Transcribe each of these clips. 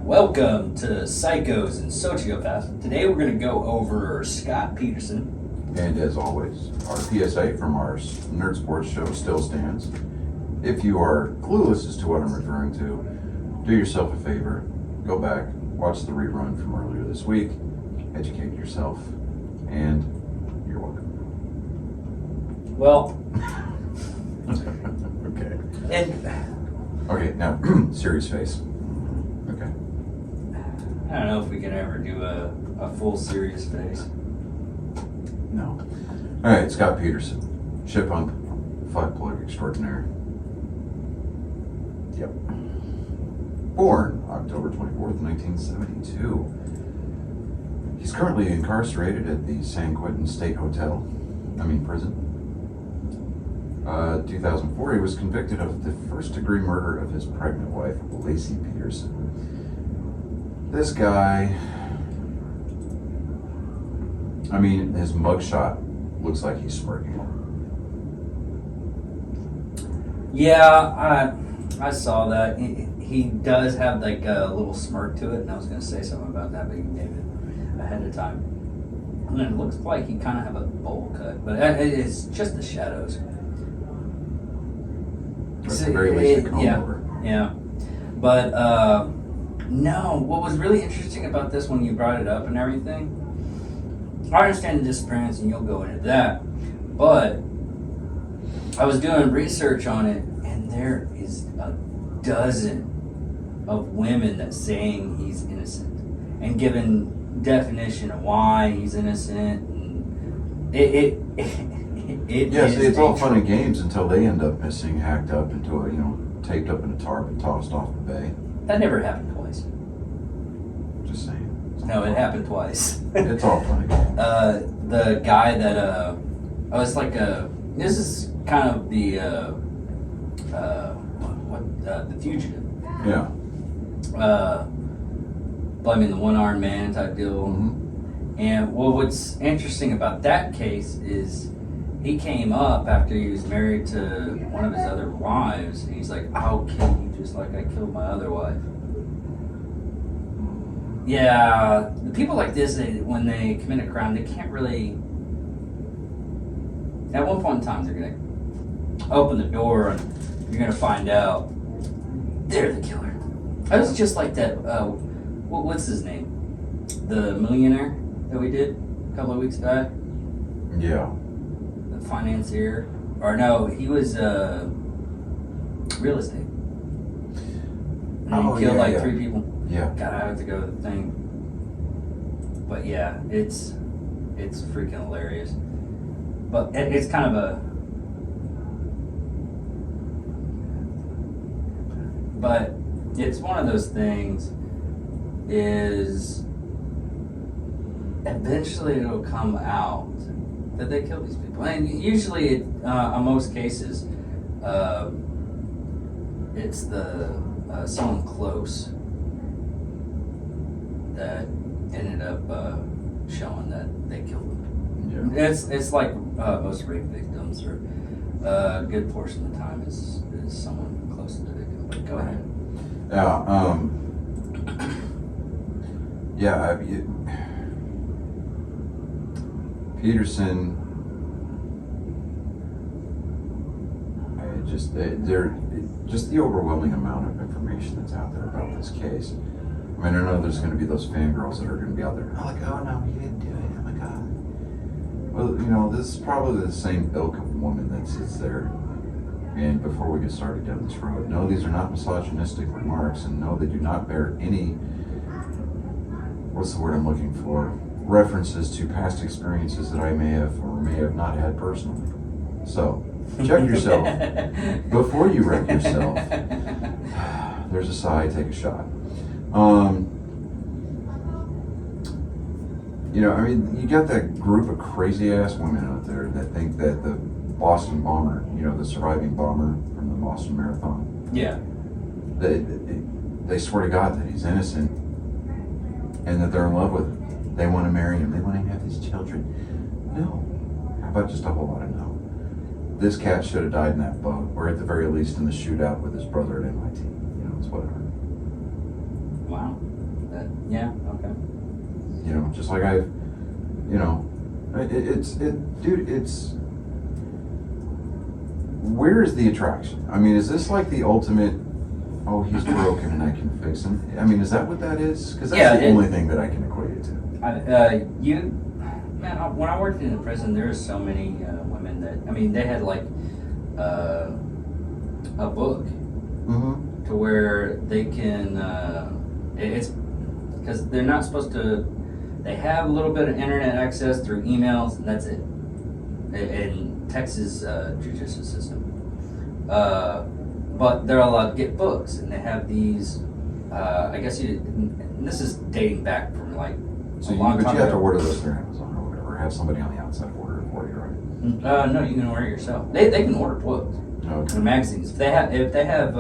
Welcome to Psychos and Sociopaths. Today we're going to go over Scott Petterson. And as always, our PSA from our Nerd Sports show still stands. If you are clueless as to what I'm referring to, do yourself a favor, go back, watch the rerun from earlier this week, educate yourself, and you're welcome. Well, Okay. and Okay, now, serious face. Okay. I don't know if we can ever do a full serious face. No. All right, Scott Petterson, chipmunk, five plug extraordinaire. Yep. Born October 24th, 1972. He's currently incarcerated at the San Quentin State Prison. 2004, he was convicted of the first-degree murder of his pregnant wife, Lacey Petterson. This guy, his mugshot looks like he's smirking. Yeah, I saw that. He does have like a little smirk to it, and I was going to say something about that, but you gave it ahead of time. And it looks like he kind of have a bowl cut, but it's just the shadows. At the very least, a comb over. Yeah. But, no, what was really interesting about this when you brought it up and everything, I understand the disappearance and you'll go into that, but I was doing research on it and there is a dozen of women that saying he's innocent and giving definition of why he's innocent. And it's all fun and games until they end up missing, hacked up into taped up in a tarp and tossed off the bay. That never happened twice. Just saying. No, it happened twice. It's all fun and games. The guy that I was like this is kind of the the Fugitive. Yeah. But the one-armed man type deal. Mm-hmm. And what's interesting about that case is he came up after he was married to one of his other wives, and he's like, "I'll kill you just like I killed my other wife." Yeah, the people like this, when they commit a crime, they can't really. At one point in time, they're gonna open the door, and you're gonna find out they're the killer. I was just like that. What's his name? The millionaire that we did a couple of weeks back. Yeah. The financier, or no, he was real estate. And he killed three people. Yeah. God, I have to go to the thing. But yeah, it's freaking hilarious. But it's kind of a. But it's one of those things. Is eventually it'll come out that they killed these people, and usually, in most cases, it's the someone close that ended up showing that they killed them. Yeah. It's like most rape victims, or a good portion of the time is someone close to the victim. But go ahead. Yeah. Petterson, just the overwhelming amount of information that's out there about this case. I know there's going to be those fangirls that are going to be out there, oh no, he didn't do it, oh my God. Well, this is probably the same ilk of woman that sits there, and before we get started down this road, no, these are not misogynistic remarks, and no, they do not bear any, what's the word I'm looking for? References to past experiences that I may have or may have not had personally. So, check yourself before you wreck yourself. There's a sigh, take a shot. You got that group of crazy ass women out there that think that the Boston bomber, the surviving bomber from the Boston Marathon. Yeah. They swear to God that he's innocent and that they're in love with him. They want to marry him. They want to have his children. No. How about just a whole lot of no? This cat should have died in that boat, or at the very least in the shootout with his brother at MIT. It's whatever. Wow. You know, just like I've, you know, dude, it's, where is the attraction? I mean, is this like the ultimate, oh, he's broken and I can fix him? I mean, is that what that is? Because that's the only thing that I can equate it to. When I worked in a prison, there's so many women that, I mean, they had like a book Mm-hmm. to where they can, it's because they're not supposed to, they have a little bit of internet access through emails, and that's it. In Texas judicial system. But they're allowed to get books, and they have these, I guess and this is dating back from like So a long but time you have to ago. order those through Amazon or whatever, or have somebody on the outside order it for you, right? No, you can order it yourself. They can order books. Okay. The magazines. If they have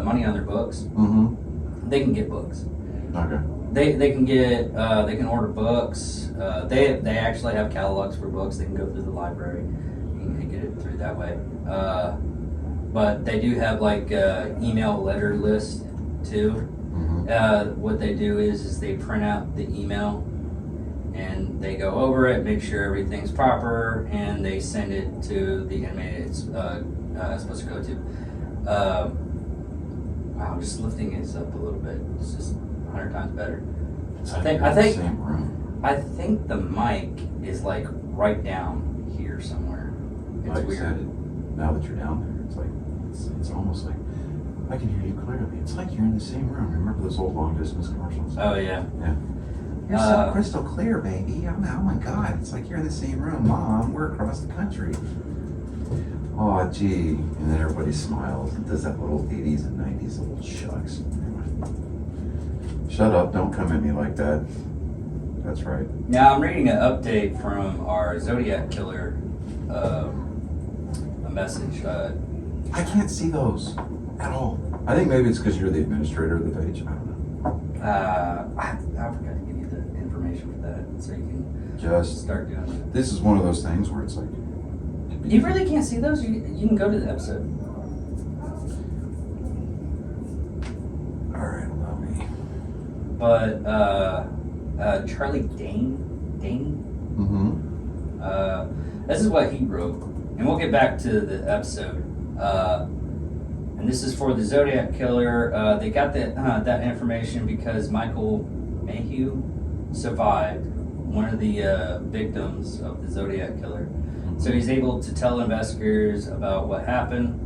money on their books, Mm-hmm. they can get books. Okay. They can get they can order books. They actually have catalogs for books. They can go through the library and get it through that way. But they do have like email letter list too. Mm-hmm. What they do is they print out the email and they go over it, make sure everything's proper, and they send it to the inmate it's supposed to go to. Wow, just lifting this up a little bit. It's just 100 times better. It's I like think- you're I in the think- same room. I think the mic is like right down here somewhere. It's Like weird. said, now that you're down there, it's like it's almost like I can hear you clearly. It's like you're in the same room. Remember those old long distance commercials? Oh yeah. Yeah. You're so crystal clear, baby. Oh my God, it's like you're in the same room. Mom, we're across the country. Oh, gee. And then everybody smiles and does that little 80s and 90s little shucks. Anyway. Shut up. Don't come at me like that. That's right. Now I'm reading an update from our Zodiac Killer, a message. I can't see those at all. I think maybe it's because you're the administrator of the page. I don't know. I forgot to give you the information for that, so you can Just, start doing it. this is one of those things where it's like, You really can't see those. You can go to the episode. all right, allow me. But Charlie Dane, Mm-hmm. this is what he wrote, and we'll get back to the episode. And this is for the Zodiac Killer. They got that information because Michael Mayhew survived, one of the victims of the Zodiac Killer. So he's able to tell investigators about what happened.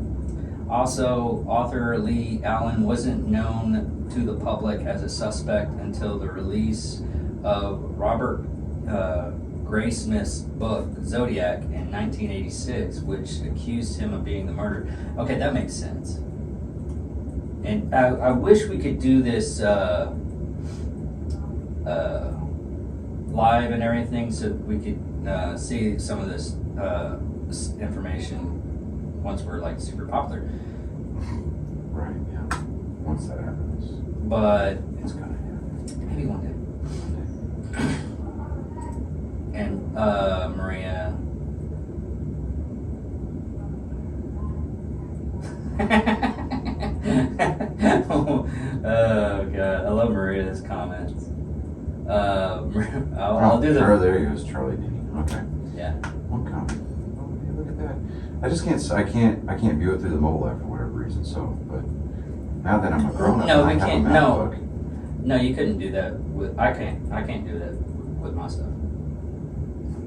Also, author Lee Allen wasn't known to the public as a suspect until the release of Robert Graysmith's book, Zodiac, in 1986, which accused him of being the murderer. Okay, that makes sense. And I wish we could do this live and everything so we could see some of this information once we're like super popular. Right, yeah. Once that happens, But it's gonna happen. maybe one day. And Maria. Oh god, I love Maria's comments. I'll do Sure, the there he is, Charlie Dini. Okay. yeah. One comment. Oh, hey, look at that. I just can't. I can't view it through the mobile app for whatever reason. So, but now that I'm a grown up, No, and I we have can't- a no. MacBook. No, you couldn't do that with. I can't do that with my stuff.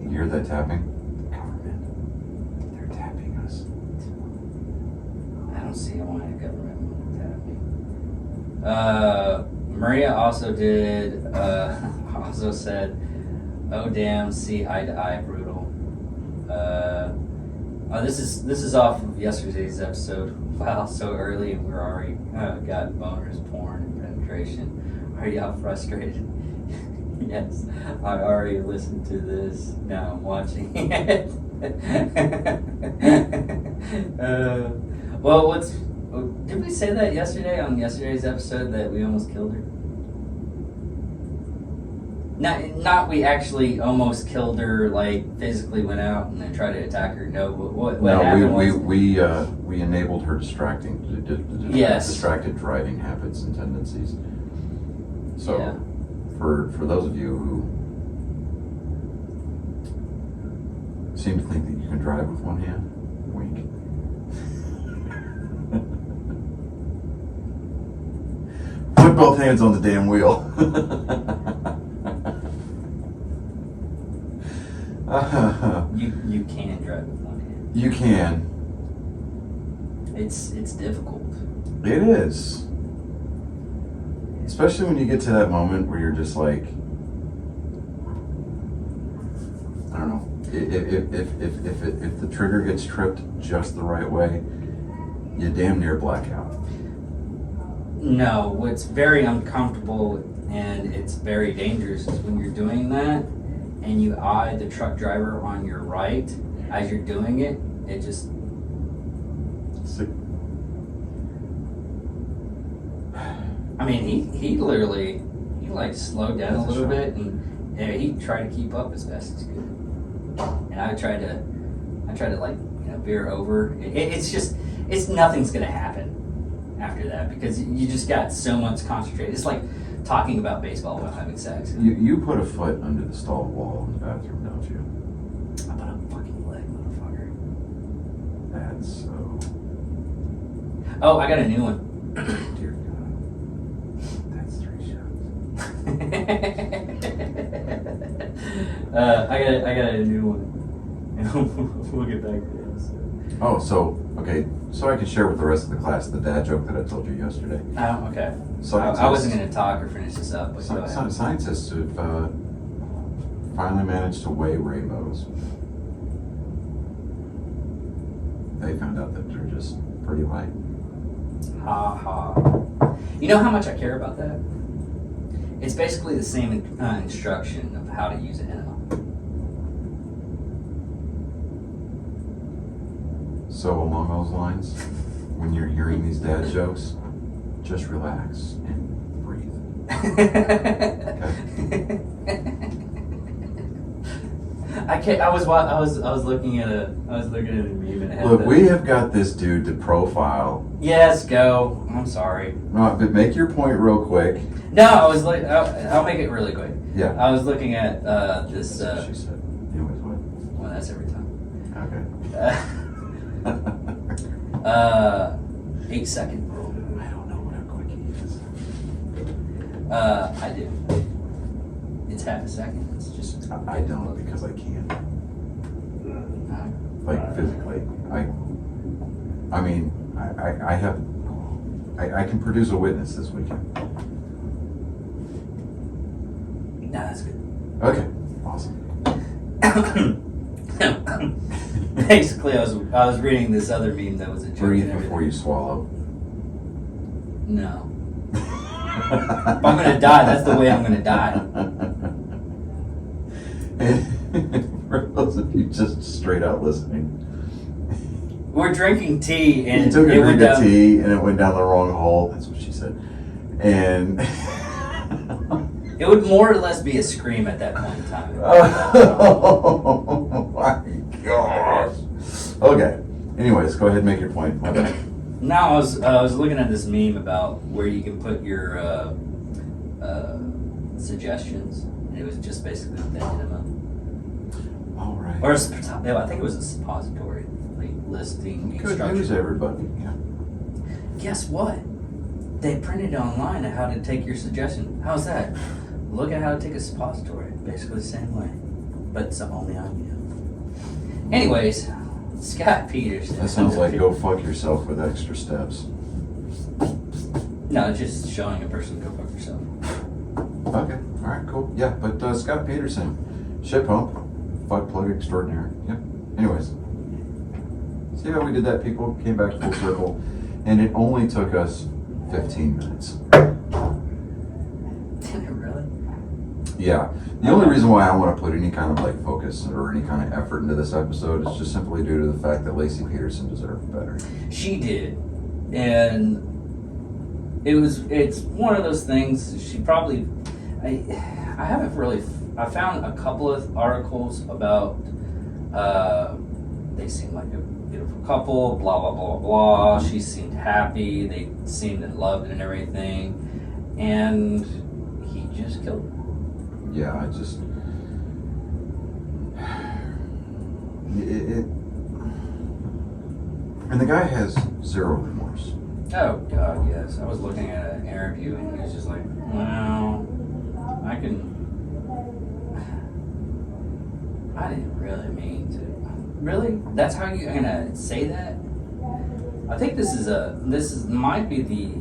You hear that tapping? The government. They're tapping us. I don't see why the government would tap me. Maria also did. Also said, "Oh damn, see eye to eye, brutal." This is off of yesterday's episode. Wow, so early and we're already got boners, porn, and penetration. Are y'all frustrated? Yes, I already listened to this. Now I'm watching it. Well, did we say that yesterday on yesterday's episode that we almost killed her? Not we actually almost killed her, like physically went out and then tried to attack her. No, but what happened was we enabled her distracted Yes. driving habits and tendencies. So Yeah. for those of you who seem to think that you can drive with one hand, wink. Put both hands on the damn wheel. You can drive with one hand. You can. It's difficult. It is. Especially when you get to that moment where you're just like, I don't know, if the trigger gets tripped just the right way, you damn near black out. No, what's very uncomfortable and it's very dangerous is when you're doing that and you eye the truck driver on your right as you're doing it. It just... I mean, he literally, he like slowed down a little bit and he tried to keep up as fast as he could. And I tried to like, veer over. It's nothing's gonna happen after that because you just got so much concentrated. It's like talking about baseball while having sex. You put a foot under the stall wall in the bathroom, don't you? I put a fucking leg, motherfucker. That's so... Oh, I got a new one. Dear God. That's 3 shots. I got a new one. And we'll get back to this. Oh, so, okay, so I can share with the rest of the class the dad joke that I told you yesterday. Oh, okay. Scientists, I wasn't going to talk or finish this up, but go ahead. Scientists have finally managed to weigh rainbows. They found out that they're just pretty light. Ha ha. You know how much I care about that? It's basically the same instruction of how to use an enema. So along those lines, when you're hearing these dad jokes, just relax and breathe. Okay. I was looking at a meme and it had Look, we have got this dude to profile. Yes, go. I'm sorry. No, but make your point real quick. No, I was like, I'll make it really quick. Yeah. I was looking at this. That's what she said. Anyways, what? Well, that's every time. Okay. 8-second rule. I don't know what a quickie is. I do. It's half a second. It's just. I don't because I can't. Like physically, I mean, I have. I can produce a witness this weekend. No, that's good. Okay, awesome. Basically, I was reading this other meme that was a joke. Breathe before you swallow. No. If I'm gonna die, that's the way I'm gonna die. For those of you just straight out listening, We're drinking tea, and you took a it went drink of down. tea and it went down the wrong hole. That's what she said. And It would more or less be a scream at that point in time. oh my gosh. Okay. Anyways, go ahead and make your point. My bad. Now I was looking at this meme about where you can put your suggestions, and it was just basically the enema. All right. Or I think it was a suppository, like listing Good instructions. news, everybody. Yeah. Guess what? They printed online how to take your suggestion. How's that? Look at how to take a suppository. Basically the same way, but it's only on you. Anyways, Scott Peterson. That sounds like go fuck yourself with extra steps. No, it's just showing a person go fuck yourself. Okay. All right. Cool. Yeah. But Scott Peterson, shit pump, fuck plug extraordinaire. Yep. Anyways, see how we did that? People came back full circle, and it only took us 15 minutes. Really? Yeah. The only reason why I want to put any kind of like focus or any kind of effort into this episode is just simply due to the fact that Lacey Peterson deserved better. She did, and it's one of those things. She probably, I haven't really. I found a couple of articles about. They seem like a beautiful couple. Blah blah blah blah. She seemed happy. They seemed in love and everything, and he just killed her. yeah, I just it and the guy has zero remorse. Oh God, yes. I was looking at an interview and he was just like, well, I didn't really mean to. Really? That's how you're gonna say that? I think might be the,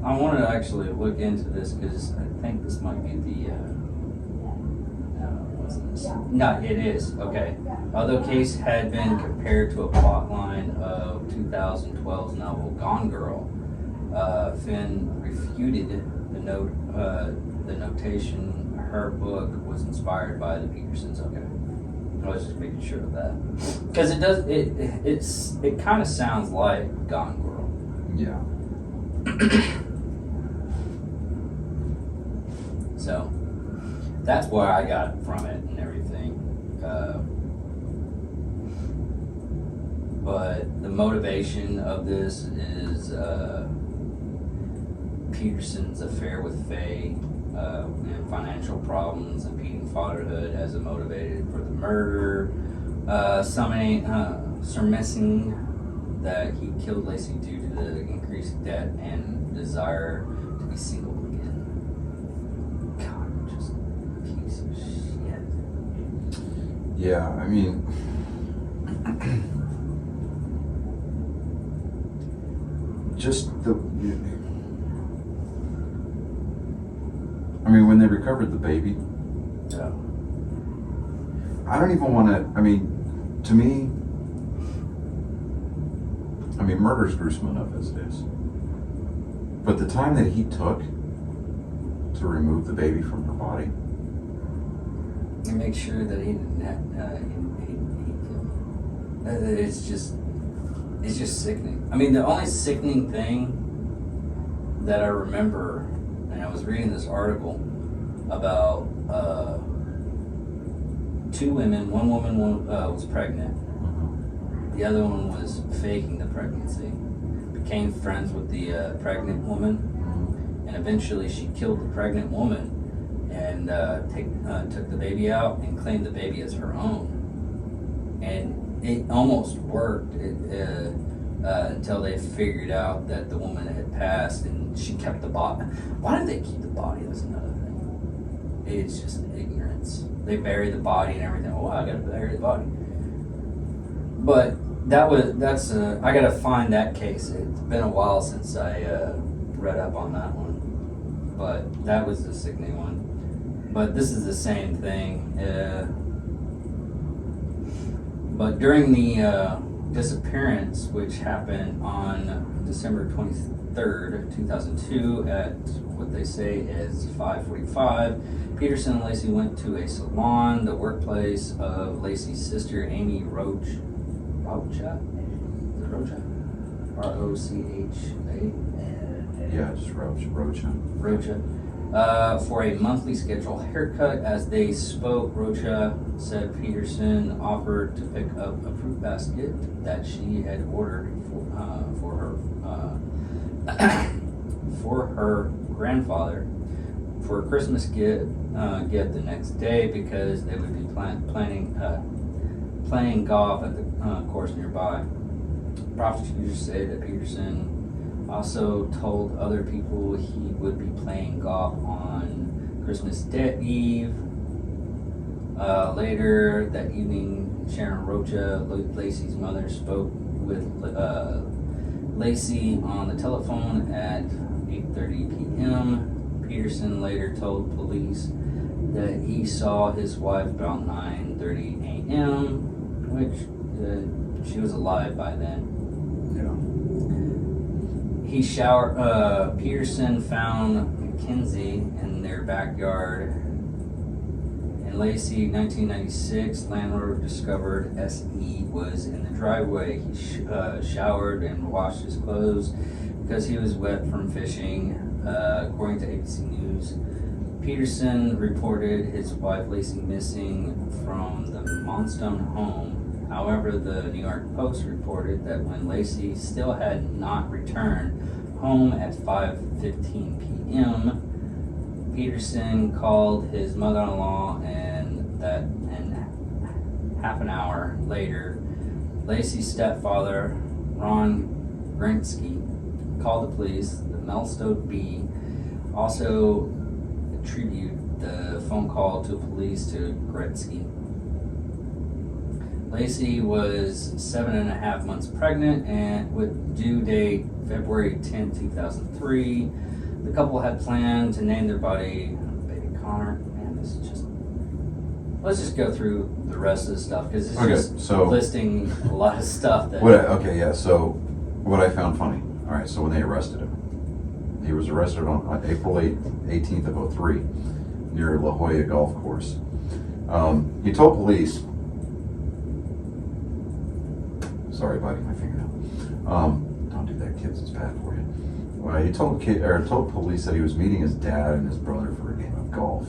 I want to actually look into this because I think this might be the, what's this? No, it is, okay. Although case had been compared to a plot line of 2012's novel Gone Girl, Finn refuted the notation her book was inspired by the Pettersons. Okay, I was just making sure of that because it kind of sounds like Gone Girl. Yeah. So that's where I got from it and everything. But the motivation of this is Petterson's affair with Frey, and financial problems, impeding fatherhood as a motivated for the murder. Surmising that he killed Lacey due to the increased debt and desire to be single again. God, just a piece of shit. Yeah, I mean, just when they recovered the baby, Yeah. I don't even want to, to me, murder's gruesome enough as it is. But the time that he took to remove the baby from her body, And make sure that he didn't have, it's just sickening. The only sickening thing that I remember, and I was reading this article about two women. One woman was pregnant. The other one was faking the pregnancy. Became friends with the pregnant woman, and eventually she killed the pregnant woman and took the baby out and claimed the baby as her own. And it almost worked until they figured out that the woman had passed and she kept the body. Why did they keep the body? That's another thing. It's just ignorance. They bury the body and everything. Oh, I gotta bury the body. But I gotta find that case. It's been a while since I read up on that one. But that was the sickening one. But this is the same thing. But during the disappearance, which happened on December 23rd, 2002 at what they say is 5:45, Petterson and Lacey went to a salon, the workplace of Lacey's sister, Amy Rocha? Is it Rocha? R-O-C-H-A? yeah, just Rocha. For a monthly scheduled haircut. As they spoke, Rocha said Petterson offered to pick up a fruit basket that she had ordered for her grandfather for a Christmas gift the next day because they would be playing golf at the course nearby. Prosecutors say that Petterson also told other people he would be playing golf on Christmas Eve. Later that evening, Sharon Rocha, Lacey's mother, spoke with Lacey on the telephone at 8:30 p.m. Petterson later told police that he saw his wife about 9:30 a.m., which she was alive by then. Yeah. Petterson found Mackenzie in their backyard. In Lacey, 1996, landlord discovered S.E. was in the driveway. He showered and washed his clothes because he was wet from fishing. According to ABC News, Petterson reported his wife Lacey missing from the Monstone home. However, the New York Post reported that when Lacey still had not returned home at 5:15 p.m., Petterson called his mother-in-law, and half an hour later, Lacey's stepfather, Ron Grinsky, called the police. The Melstone Bee also attributed the phone call to police to Grinsky. Lacey was 7.5 months pregnant and with due date February 10, 2003. The couple had planned to name their baby Connor. Man, this is just... Let's just go through the rest of the stuff because it's just listing a lot of stuff that... So what I found funny. All right, so when they arrested him, he was arrested on April 18th of 03 near La Jolla Golf Course. He told police... Sorry, biting my fingernail. Don't do that, kids. It's bad for you. Well, he told police that he was meeting his dad and his brother for a game of golf.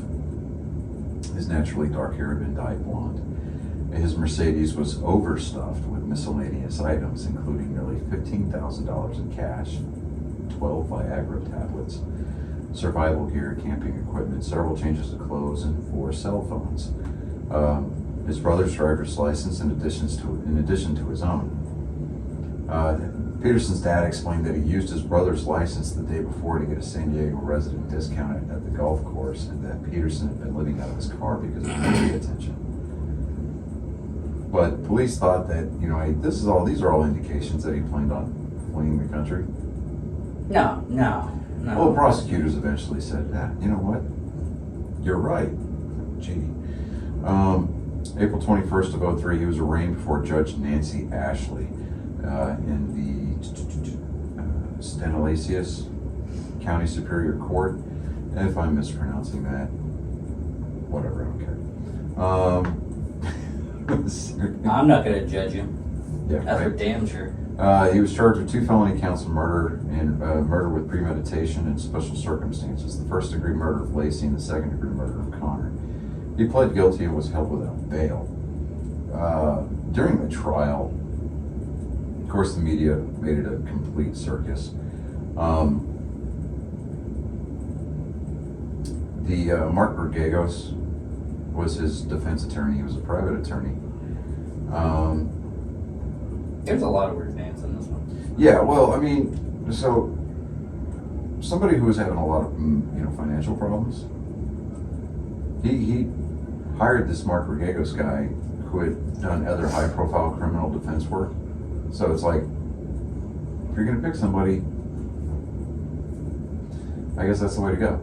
His naturally dark hair had been dyed blonde. His Mercedes was overstuffed with miscellaneous items, including nearly $15,000 in cash, 12 Viagra tablets, survival gear, camping equipment, several changes of clothes, and 4 cell phones. His brother's driver's license in addition to his own. Petterson's dad explained that he used his brother's license the day before to get a San Diego resident discount at the golf course, and that Petterson had been living out of his car because of media attention. But police thought that, these are all indications that he planned on fleeing the country. No. Well, prosecutors eventually said, you know what? You're right. Gee. April 21st of 03, he was arraigned before Judge Nancy Ashley in the Stanislaus County Superior Court. And if I'm mispronouncing that, whatever, I don't care. I'm not going to judge you. Yeah, That's right. for damn sure. He was charged with 2 felony counts of murder and murder with premeditation and special circumstances. The first degree murder of Lacey and the second degree murder of Connor. He pled guilty and was held without bail. During the trial, of course, the media made it a complete circus. Mark Vergagos was his defense attorney. He was a private attorney. There's a lot of weird names in this one. Yeah, well, I mean, so somebody who was having a lot of financial problems, he hired this Mark Vergagos guy who had done other high-profile criminal defense work. So it's like, if you're going to pick somebody, I guess that's the way to go.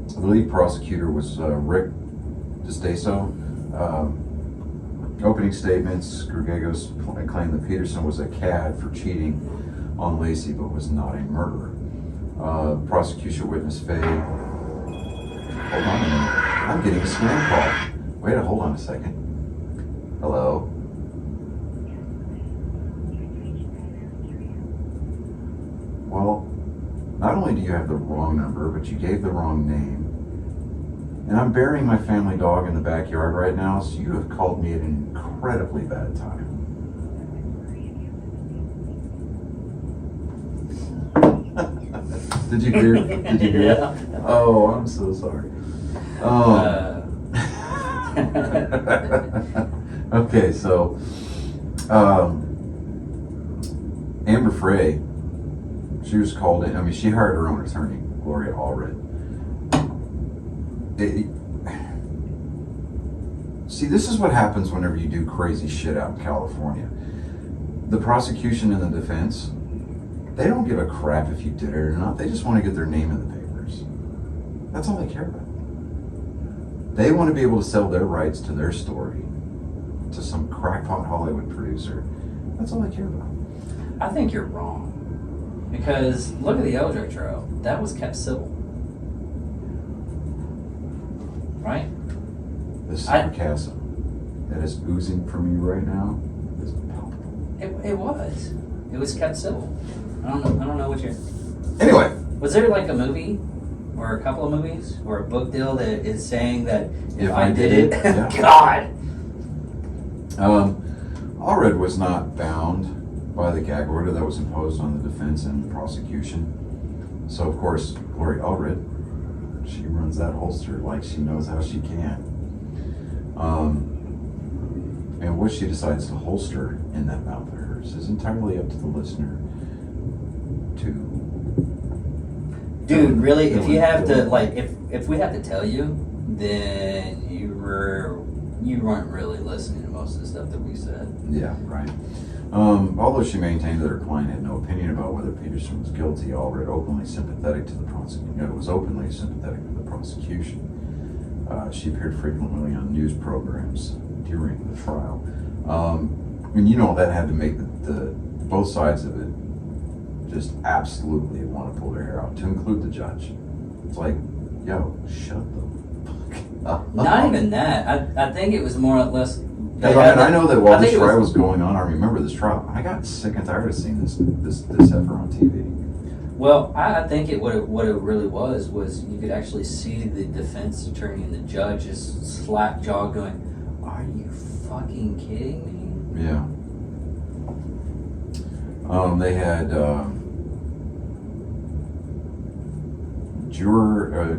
The lead prosecutor was Rick DeStaso. Opening statements, Vergagos claimed that Petterson was a cad for cheating on Lacey, but was not a murderer. Prosecution witness Frey. Hold on a minute. I'm getting a spam call. Wait, hold on a second. Hello? Well, not only do you have the wrong number, but you gave the wrong name. And I'm burying my family dog in the backyard right now, so you have called me at an incredibly bad time. Did you hear? Yeah. Oh, I'm so sorry. Okay, so Amber Frey, she was called in. I mean, she hired her own attorney, Gloria Allred. See, this is what happens whenever you do crazy shit out in California. The prosecution and the defense, they don't give a crap if you did it or not. They just want to get their name in the papers. That's all they care about. They want to be able to sell their rights to their story to some crackpot Hollywood producer. That's all they care about. I think you're wrong. Because look at the Eldrick trial. That was kept civil. Right? The sarcasm that is oozing from you right now is palpable. It was. It was kept civil. I don't know what you're... Anyway. Was there like a movie or a couple of movies or a book deal that is saying that if I did it, yeah. God. Allred was not bound by the gag order that was imposed on the defense and the prosecution. So of course, Gloria Allred, she runs that holster like she knows how she can. And what she decides to holster in that mouth of hers is entirely up to the listener to. Dude, really, if you have to, like, if we have to tell you, then you weren't really listening to most of the stuff that we said. Yeah, right. Although she maintained that her client had no opinion about whether Petterson was guilty, Allred openly sympathetic to the prosecution. Was openly sympathetic to the prosecution. She appeared frequently on news programs during the trial. And you know that had to make the both sides of it just absolutely want to pull their hair out, to include the judge. It's like, yo, shut the fuck up. Not even that. I think it was more or less. I know that while this trial was going on, I remember this trial. I got sick and tired of seeing this heifer on TV. Well, I think what it really was you could actually see the defense attorney and the judge just slack jaw going, "Are you fucking kidding me?" Yeah. They had a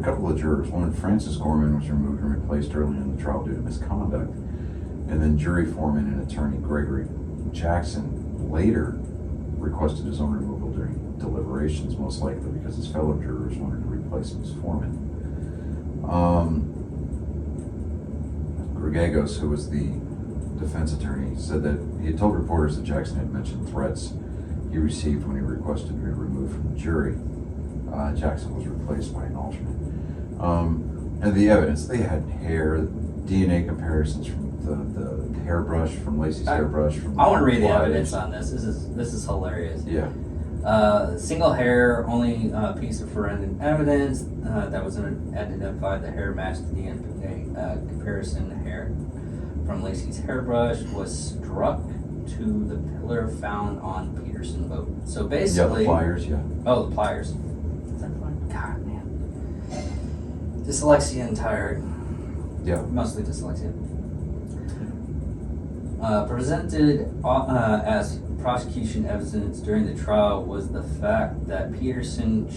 couple of jurors. One, Francis Gorman, was removed and replaced early in the trial due to misconduct. And then jury foreman and attorney Gregory Jackson later requested his own removal during deliberations, most likely because his fellow jurors wanted to replace him as foreman. Gregagos, who was the defense attorney, said that he had told reporters that Jackson had mentioned threats he received when he requested to be removed from the jury. Jackson was replaced by an alternate. And the evidence, they had hair, DNA comparisons from the hairbrush, from Lacey's hairbrush. I want to read the evidence on this. This is hilarious. Yeah. Single hair, only piece of forensic evidence that was identified. The hair matched the DNA comparison. The hair from Lacey's hairbrush was struck to the pillar found on Petterson boat. So basically, the pliers. Yeah. Oh, the pliers. Is that fine? God, man. Dyslexia and tired. Yeah. Mostly dyslexia. Presented as prosecution evidence during the trial was the fact that Petterson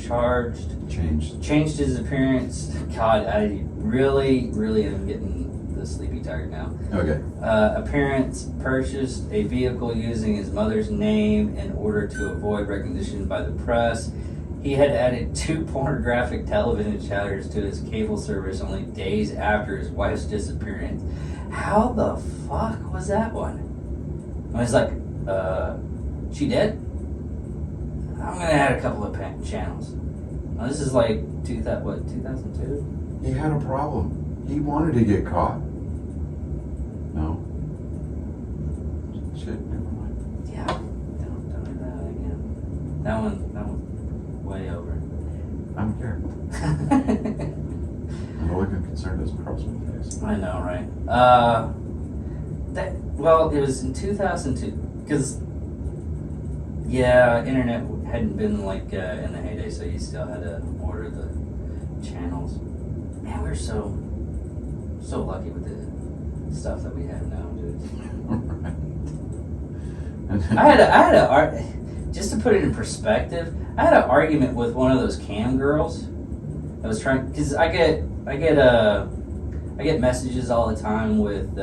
changed his appearance. God, I really am getting the sleepy tired now. Okay. Appearance, purchased a vehicle using his mother's name in order to avoid recognition by the press. He had added 2 pornographic television channels to his cable service only days after his wife's disappearance. How the fuck was that one? I was like, she dead? I'm gonna add a couple of channels. Now, this is like 2002? He had a problem. He wanted to get caught. No. Shit, never mind. Yeah, don't do that again. That one way over. I don't care. I'm only concerned as cross my face. I know, right? It was in 2002, because internet hadn't been like in the heyday, so you still had to order the channels. Man, we're so lucky with the stuff that we have now, dude. Right. I had a just to put it in perspective, I had an argument with one of those cam girls. I was trying, because I get messages all the time with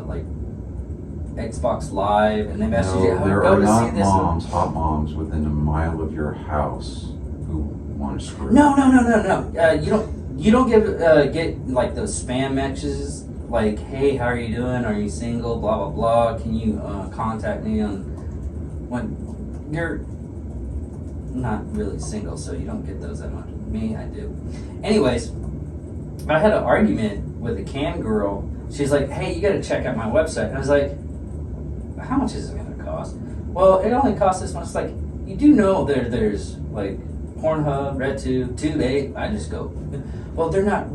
like Xbox Live, and they message you, there go are to not see this moms, hot moms within a mile of your house who want to screw. No. You don't get like those spam messages like, "Hey, how are you doing? Are you single? Blah blah blah. Can you contact me on when you're not really single, so you don't get those that much. Me, I do. Anyways, I had an argument with a cam girl. She's like, "Hey, you got to check out my website." And I was like, "How much is it going to cost?" "Well, it only costs this much." It's like, you do know there's like Pornhub, RedTube, Tube8. I just go, "Well, they're not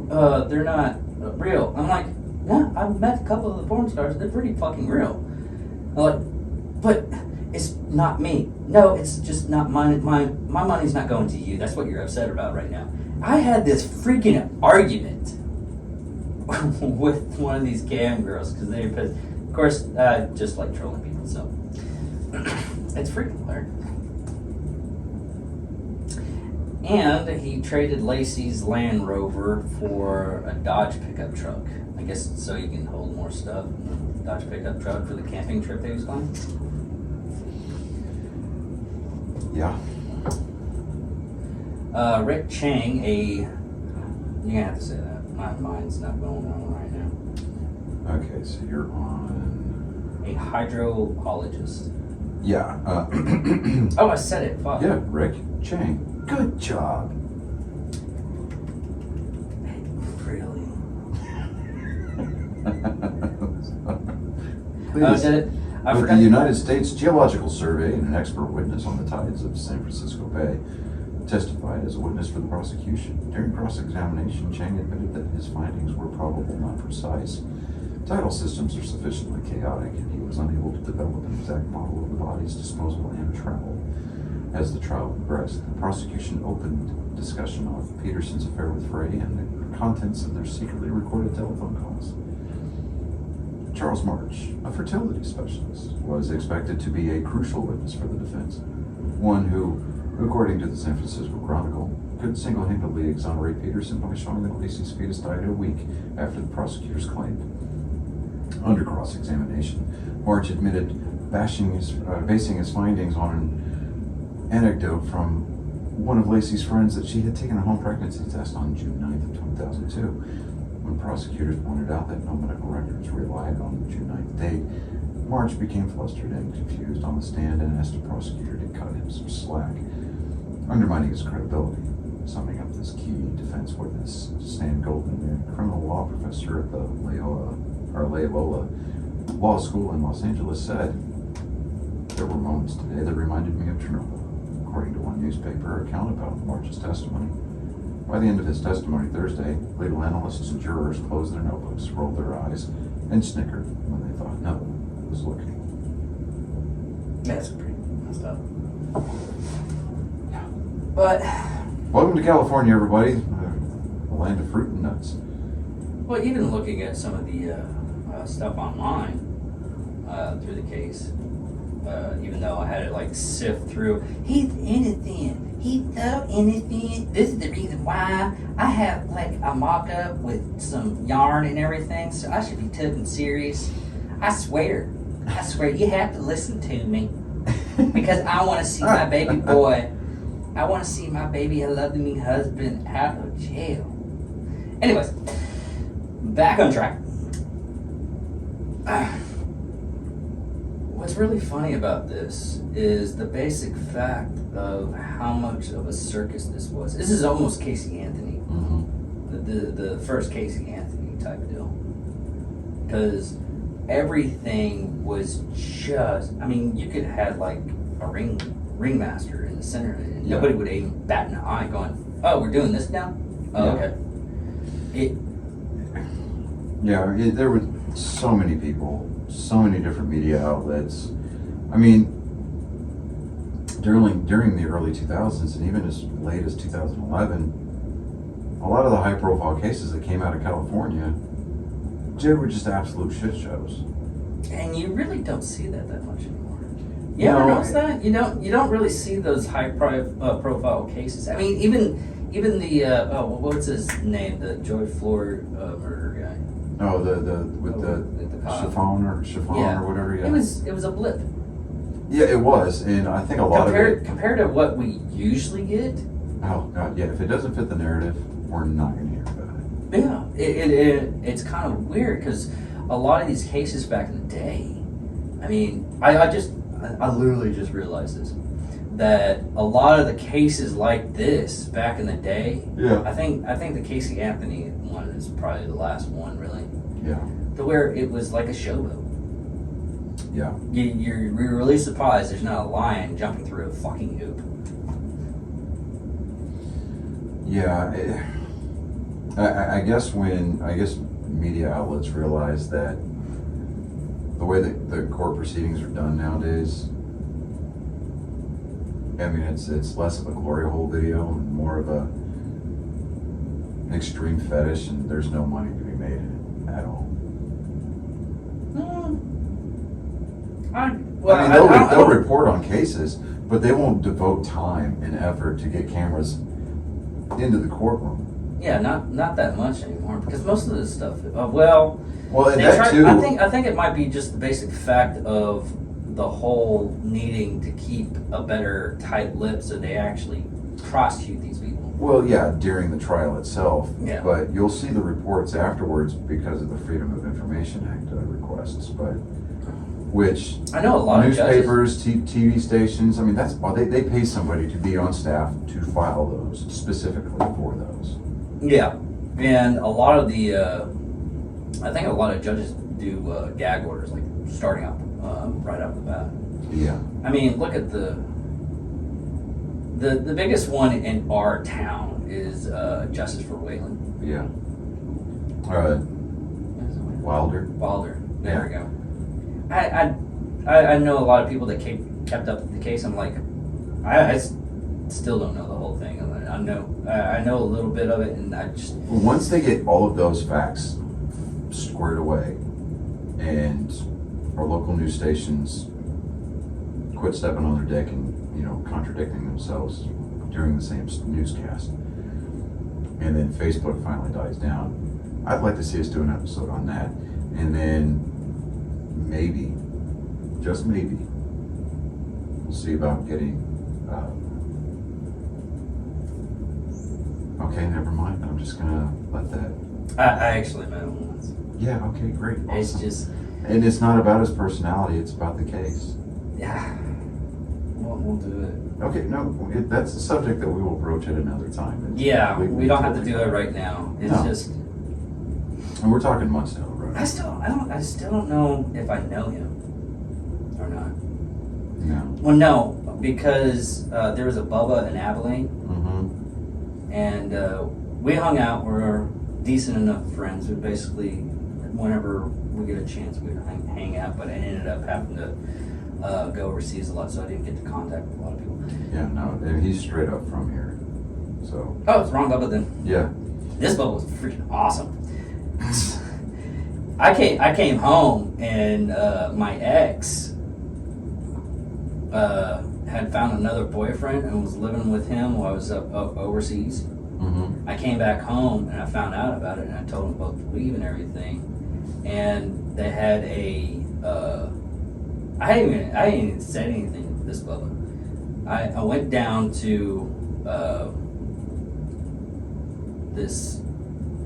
real." I'm like, "Yeah, I've met a couple of the porn stars. They're pretty fucking real." I'm like, "But it's not me." "No, it's just not mine. My money's not going to you. That's what you're upset about right now." I had this freaking argument with one of these cam girls because they were, of course, just like trolling people. So it's freaking hilarious. And he traded Lacey's Land Rover for a Dodge pickup truck. I guess so he can hold more stuff. Dodge pickup truck for the camping trip that he was going. Yeah. Rick Chang, you're gonna have to say that. My mind's not going on right now. Okay, so you're on. A hydrologist. Yeah. Oh, I said it. Fuck. Yeah, Rick Chang. Good job. Really? Please. Did it? I With forgot. the United States Geological Survey and an expert witness on the tides of San Francisco Bay testified as a witness for the prosecution. During cross-examination, Chang admitted that his findings were probable, not precise. Tidal systems are sufficiently chaotic, and he was unable to develop an exact model of the body's disposal and travel. As the trial progressed, the prosecution opened discussion of Petterson's affair with Frey and the contents of their secretly recorded telephone calls. Charles March, a fertility specialist, was expected to be a crucial witness for the defense, one who, according to the San Francisco Chronicle, could single-handedly exonerate Petterson by showing that Lacey's fetus died a week after the prosecutors claimed. Under cross-examination, March admitted basing his findings on an anecdote from one of Lacey's friends that she had taken a home pregnancy test on June 9th of 2002. When prosecutors pointed out that no medical records relied on the June 9th date, March became flustered and confused on the stand and asked the prosecutor to cut him some slack, undermining his credibility. Summing up this key defense witness, Stan Goldman, a criminal law professor at the Loyola Law School in Los Angeles, said, "There were moments today that reminded me of Chernobyl," according to one newspaper account about March's testimony. By the end of his testimony Thursday, legal analysts and jurors closed their notebooks, rolled their eyes, and snickered when they thought no one was looking. That's pretty messed up. But Welcome to California, everybody. The land of fruit and nuts. well, even looking at some of the stuff online through the case, even though I had to like sift through, he's innocent. He's so innocent. This is the reason why I have like a mock-up with some yarn and everything, so I should be taken serious. I swear, you have to listen to me because I want to see my baby boy. I want to see my baby, loving husband out of jail. Anyways, back on track. What's really funny about this is the basic fact of how much of a circus this was. This is almost Casey Anthony, the first Casey Anthony type deal, because everything was just. I mean, you could have like a ringmaster in the center, and nobody would even bat an eye, going, "Oh, we're doing this now." Oh, okay. There were so many people, so many different media outlets. I mean, during the early 2000s and even as late as 2011, a lot of the high-profile cases that came out of California, they were just absolute shit shows. And you really don't see that much anymore. You ever notice that? You don't really see those high profile cases. I mean, even the what's his name? The George Floyd murder guy. Oh, the chiffon or whatever. Yeah. It was a blip. Yeah, it was, and I think a lot of it compared to what we usually get. Oh God, yeah. If it doesn't fit the narrative, we're not going to hear about it. Yeah, it's kind of weird because a lot of these cases back in the day. I mean, I literally just realized this, that a lot of the cases like this back in the day. Yeah. I think the Casey Anthony one is probably the last one, really. Yeah. To where it was like a showboat. Yeah. You're really surprised there's not a lion jumping through a fucking hoop. Yeah. I guess media outlets realize that the way that the court proceedings are done nowadays, I mean, it's less of a glory hole video and more of an extreme fetish, and there's no money to be made in it at all. They'll report on cases, but they won't devote time and effort to get cameras into the courtroom. Yeah, not that much anymore because most of this stuff. Well, and that too. I think it might be just the basic fact of the whole needing to keep a better tight lip so they actually prosecute these people. Well, yeah, during the trial itself. Yeah. But you'll see the reports afterwards because of the Freedom of Information Act requests. But which I know a lot newspapers, TV stations. I mean, that's they pay somebody to be on staff to file those specifically for those. Yeah, and a lot of the, I think a lot of judges do gag orders, like starting up right off the bat. Yeah. I mean, look at the biggest one in our town is Justice for Wayland. Yeah. Wilder. There we go. I know a lot of people that kept up with the case. I'm like, I still don't know the whole thing. I know a little bit of it, and I just once they get all of those facts squared away, and our local news stations quit stepping on their dick and contradicting themselves during the same newscast, and then Facebook finally dies down, I'd like to see us do an episode on that, and then maybe, just maybe, we'll see about getting. Okay, never mind. I'm just gonna let that. I actually met him once. Yeah. Okay. Great. Awesome. It's just. And it's not about his personality. It's about the case. Yeah. We'll do it. Okay. No, that's a subject that we will broach at another time. Yeah, we don't have to do it right now. It's just. And we're talking months down the road. I still don't know if I know him or not. No. Well, no, because there was a Bubba in Abilene. Mm-hmm. And we hung out. We're decent enough friends. We basically, whenever we get a chance, we hang out. But I ended up having to go overseas a lot, so I didn't get to contact with a lot of people. Yeah, no, and he's straight up from here, so. Oh, it's wrong Bubba then. Yeah. This Bubba was freaking awesome. I came home and my ex had found another boyfriend and was living with him while I was up overseas. Mm-hmm. I came back home and I found out about it and I told them both to leave and everything. And they had I hadn't even said anything to this Bubba. I went down to this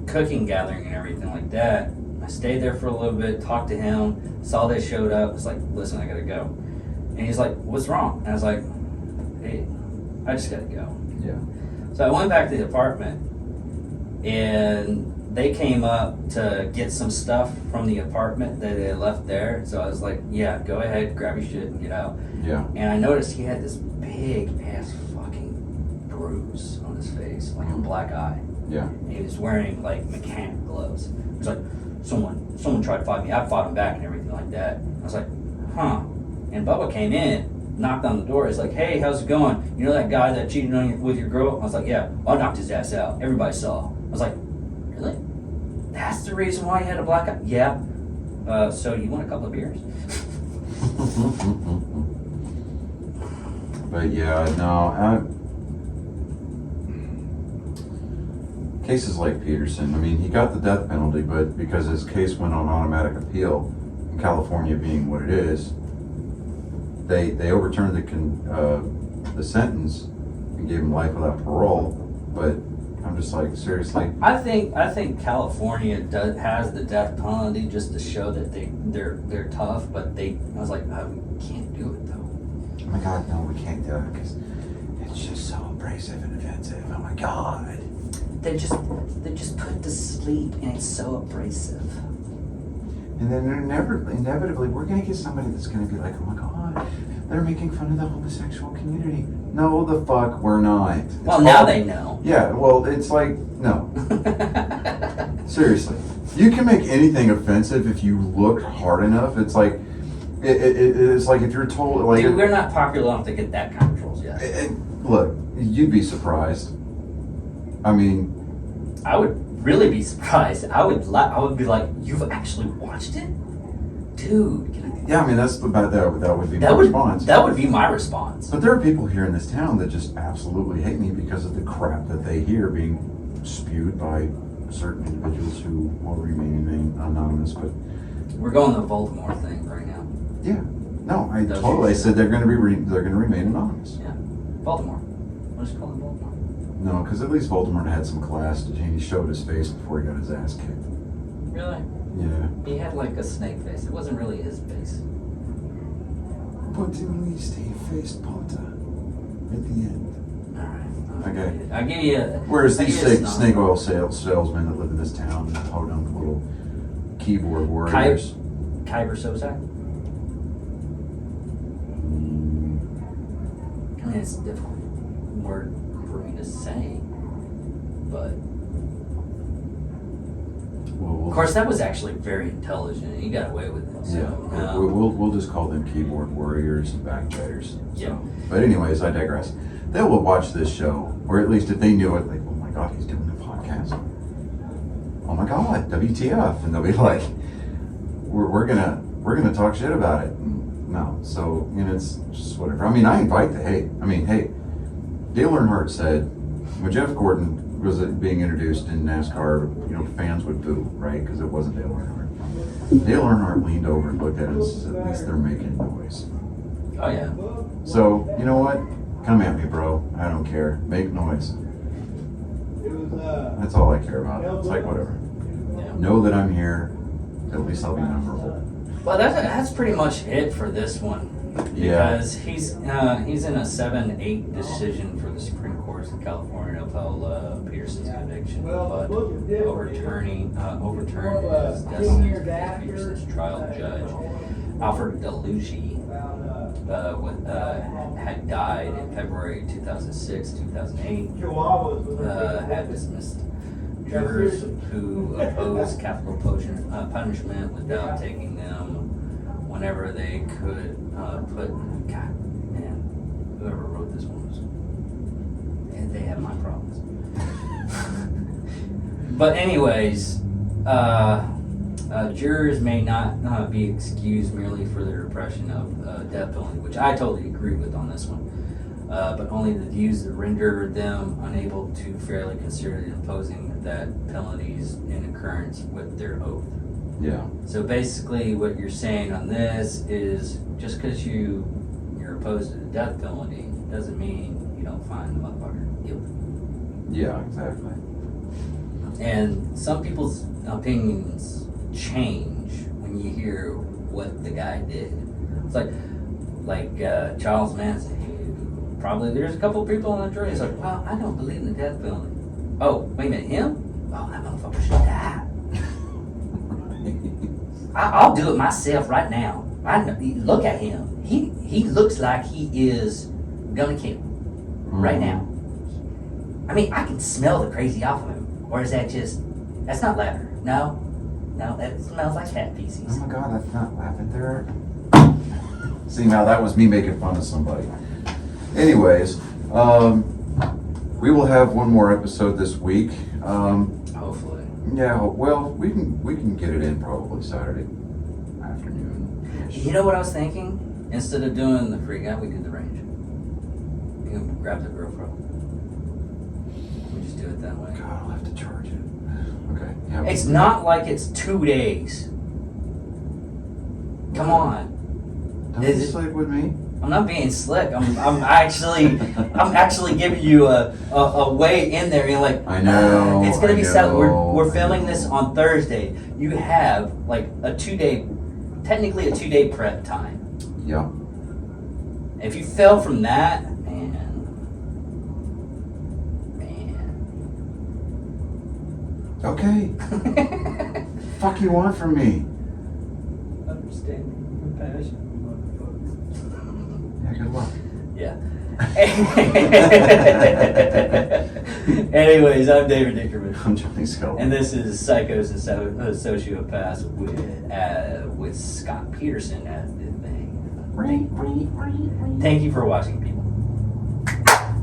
cooking gathering and everything like that. I stayed there for a little bit, talked to him, saw they showed up. It's like, listen, I gotta go. And he's like, what's wrong? And I was like, hey, I just gotta go. Yeah. So I went back to the apartment and they came up to get some stuff from the apartment that they had left there. So I was like, yeah, go ahead, grab your shit and get out. Yeah. And I noticed he had this big ass fucking bruise on his face, like a black eye. Yeah. And he was wearing like mechanic gloves. He was like, someone tried to fight me. I fought him back and everything like that. I was like, huh. And Bubba came in, knocked on the door. He's like, hey, how's it going? You know that guy that cheated on you with your girl? I was like, yeah. I knocked his ass out. Everybody saw. I was like, really? That's the reason why you had a black eye? Yeah. So you want a couple of beers? But yeah, no. Cases like Petterson, I mean, he got the death penalty, but because his case went on automatic appeal, California being what it is, they overturned the sentence and gave him life without parole. But I'm just like, seriously. I think California has the death penalty just to show that they're tough, but I was like, oh, we can't do it though. Oh my God, no, we can't do it because it's just so abrasive and offensive. Oh my God. They just put to sleep, and it's so abrasive. And then inevitably, we're gonna get somebody that's gonna be like, oh my God, they're making fun of the homosexual community. No, the fuck, we're not. Well, now they know. Yeah, well, it's like, no. Seriously. You can make anything offensive if you look hard enough. It's like, it's like if you're told, like... Dude, we're not popular enough to get that kind of trolls yet. Look, you'd be surprised. I mean... I would really be surprised. I would be like, you've actually watched it? dude, can I do Yeah, I mean, that's about that would be my that? response. That would be my response. But there are people here in this town that just absolutely hate me because of the crap that they hear being spewed by certain individuals who will remain anonymous. But We're going the Baltimore thing right now. yeah, no, I That's totally true. said they're going to remain anonymous. Yeah, Baltimore. We'll just call it Baltimore. No, because at least Voldemort had some class. He showed his face before he got his ass kicked. Really? Yeah. He had like a snake face. It wasn't really his face. But at least he faced Potter at the end. All right. Okay. I give you. Whereas I these give you a snake oil salesmen that live in this town, podunk little keyboard warriors. Kyber Sosak. I mean, it's a difficult word for me to say, but of course that was actually very intelligent. He got away with it. So, Yeah, we'll just call them keyboard warriors and backbiters. So. Yeah. But anyways, I digress. They will watch this show, or at least if they knew it, like, oh my God, he's doing a podcast. Oh my God, WTF? And they'll be like, we're gonna talk shit about it. And no, so it's just whatever. I mean, I invite the hate. I mean, hey, Dale Earnhardt said when Jeff Gordon was being introduced in NASCAR, fans would boo, right? Because it wasn't Dale Earnhardt. Dale Earnhardt leaned over and looked at him and said, at least they're making noise. Oh yeah. So, you know what? Come at me, bro. I don't care. Make noise. That's all I care about. It's like, whatever. Yeah. Know that I'm here. At least I'll be memorable. Well, that's pretty much it for this one. Yeah. Because he's in a 7-8 decision for the Supreme Court of California to upheld Peterson's conviction, but overturned his death sentence. Peterson's trial judge, Alfred Delucci, had died in February 2006, 2008. Had dismissed jurors who opposed capital punishment without taking them whenever they could. God, man, whoever wrote this one was, and they have my problems. But anyways, jurors may not be excused merely for their repression of death penalty, which I totally agree with on this one. But only the views that render them unable to fairly consider imposing that penalties in accordance with their oath. Yeah. So basically, what you're saying on this is just because you're opposed to the death penalty doesn't mean you don't find the motherfucker guilty. Yeah, exactly. And some people's opinions change when you hear what the guy did. It's like Charles Manson. Probably there's a couple people on the jury. It's like, well, I don't believe in the death penalty. Oh, wait a minute, him? Oh, that motherfucker should die. I'll do it myself right now. Look at him. He looks like he is gonna kill right now. I mean, I can smell the crazy off of him. Or is that that's not lavender? No, that smells like cat feces. Oh my God, that's not lavender. See, now that was me making fun of somebody. Anyways, we will have one more episode this week. Hopefully. Yeah, well, we can get it in probably Saturday afternoon. You know what I was thinking? Instead of doing the free guy, we do the range. You can grab the GoPro. We just do it that way. God, I'll have to charge it. Okay. Yeah. It's not like it's 2 days. Come on. Don't Is you it- sleep with me? I'm not being slick. I'm actually giving you a way in there. You're like, I know. it's gonna be I set. know, We're I filming know. this on Thursday. You have like technically a 2-day prep time. Yeah. If you fell from that, man. Okay. Fuck you want from me? Understanding, compassion, Yeah. Good luck. Yeah. Anyways, I'm David Dickerman. I'm Johnny Skelton. And this is Psychos and Sociopaths with Scott Peterson as the thing. Thank you for watching, people.